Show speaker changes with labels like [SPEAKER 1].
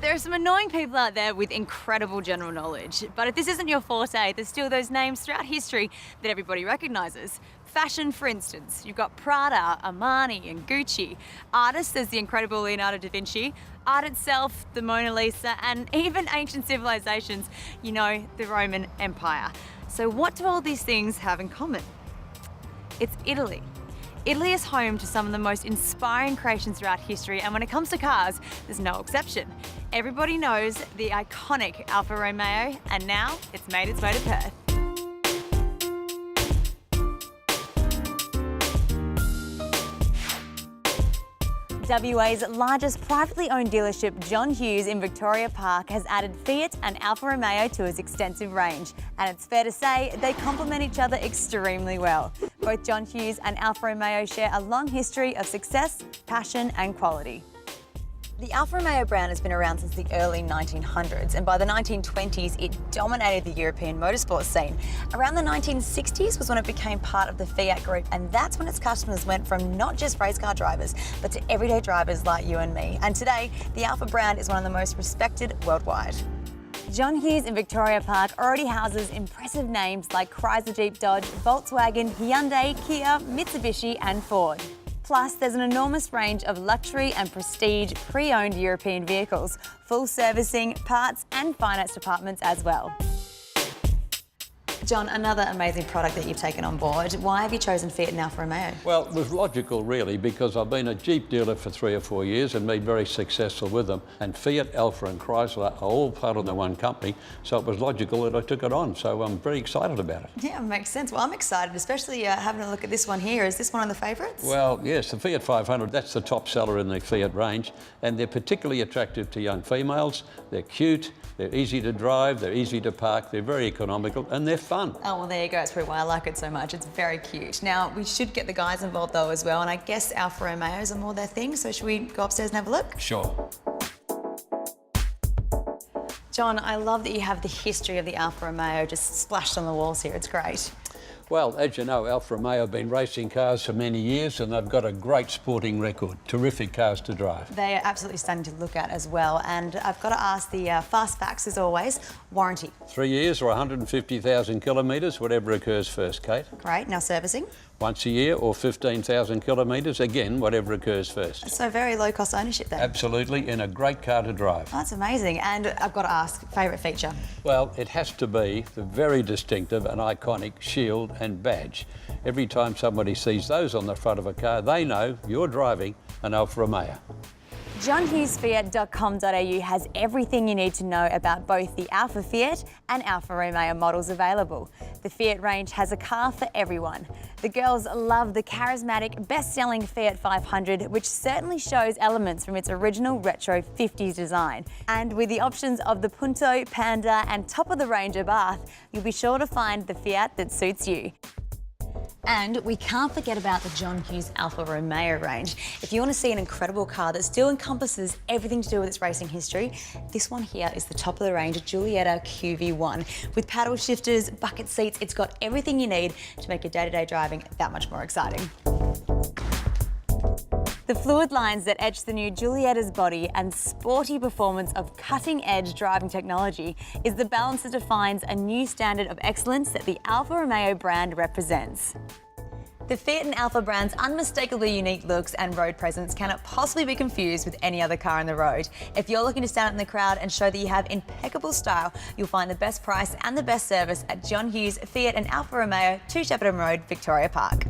[SPEAKER 1] There are some annoying people out there with incredible general knowledge, but if this isn't your forte, there's still those names throughout history that everybody recognises. Fashion, for instance, you've got Prada, Armani and Gucci. Artists, there's the incredible Leonardo da Vinci. Art itself, the Mona Lisa, and even ancient civilizations, you know, the Roman Empire. So what do all these things have in common? It's Italy. Italy is home to some of the most inspiring creations throughout history, and when it comes to cars, there's no exception. Everybody knows the iconic Alfa Romeo, and now it's made its way to Perth. WA's largest privately owned dealership, John Hughes in Victoria Park, has added Fiat and Alfa Romeo to its extensive range. And it's fair to say they complement each other extremely well. Both John Hughes and Alfa Romeo share a long history of success, passion and quality. The Alfa Romeo brand has been around since the early 1900s, and by the 1920s it dominated the European motorsport scene. Around the 1960s was when it became part of the Fiat Group, and that's when its customers went from not just race car drivers, but to everyday drivers like you and me. And today, the Alfa brand is one of the most respected worldwide. John Hughes in Victoria Park already houses impressive names like Chrysler, Jeep, Dodge, Volkswagen, Hyundai, Kia, Mitsubishi and Ford. Plus, there's an enormous range of luxury and prestige pre-owned European vehicles, full servicing, parts and finance departments as well. John, another amazing product that you've taken on board. Why have you chosen Fiat and Alfa Romeo?
[SPEAKER 2] Well, it was logical really, because I've been a Jeep dealer for 3 or 4 years and been very successful with them. And Fiat, Alfa and Chrysler are all part of the one company, so it was logical that I took it on. So I'm very excited about it.
[SPEAKER 1] Yeah, it makes sense. Well, I'm excited, especially having a look at this one here. Is this one of the favourites?
[SPEAKER 2] Well, yes, the Fiat 500, that's the top seller in the Fiat range, and they're particularly attractive to young females. They're cute, they're easy to drive, they're easy to park, they're very economical, and they're fun.
[SPEAKER 1] Oh, well, there you go. That's probably why I like it so much. It's very cute. Now, we should get the guys involved though as well, and I guess Alfa Romeos are more their thing, so should we go upstairs and have a look?
[SPEAKER 2] Sure.
[SPEAKER 1] John, I love that you have the history of the Alfa Romeo just splashed on the walls here. It's great.
[SPEAKER 2] Well, as you know, Alfa Romeo have been racing cars for many years and they've got a great sporting record. Terrific cars to drive.
[SPEAKER 1] They are absolutely stunning to look at as well. And I've got to ask the fast facts as always. Warranty?
[SPEAKER 2] 3 years or 150,000 kilometres, whatever occurs first, Kate.
[SPEAKER 1] Great. Now servicing?
[SPEAKER 2] Once a year or 15,000 kilometres, again, whatever occurs first.
[SPEAKER 1] So very low cost ownership then?
[SPEAKER 2] Absolutely, in a great car to drive.
[SPEAKER 1] Oh, that's amazing. And I've got to ask, favourite feature?
[SPEAKER 2] Well, it has to be the very distinctive and iconic shield and badge. Every time somebody sees those on the front of a car, they know you're driving an Alfa Romeo.
[SPEAKER 1] JohnHughesFiat.com.au has everything you need to know about both the Alfa Fiat and Alfa Romeo models available. The Fiat range has a car for everyone. The girls love the charismatic, best-selling Fiat 500, which certainly shows elements from its original retro 50s design. And with the options of the Punto, Panda and top-of-the-range Abarth, you'll be sure to find the Fiat that suits you. And we can't forget about the John Hughes Alfa Romeo range. If you want to see an incredible car that still encompasses everything to do with its racing history, this one here is the top of the range Giulietta QV1. With paddle shifters, bucket seats, it's got everything you need to make your day-to-day driving that much more exciting. The fluid lines that etch the new Giulietta's body and sporty performance of cutting-edge driving technology is the balance that defines a new standard of excellence that the Alfa Romeo brand represents. The Fiat and Alfa brand's unmistakably unique looks and road presence cannot possibly be confused with any other car on the road. If you're looking to stand out in the crowd and show that you have impeccable style, you'll find the best price and the best service at John Hughes, Fiat and Alfa Romeo, 2 Shepparton Road, Victoria Park.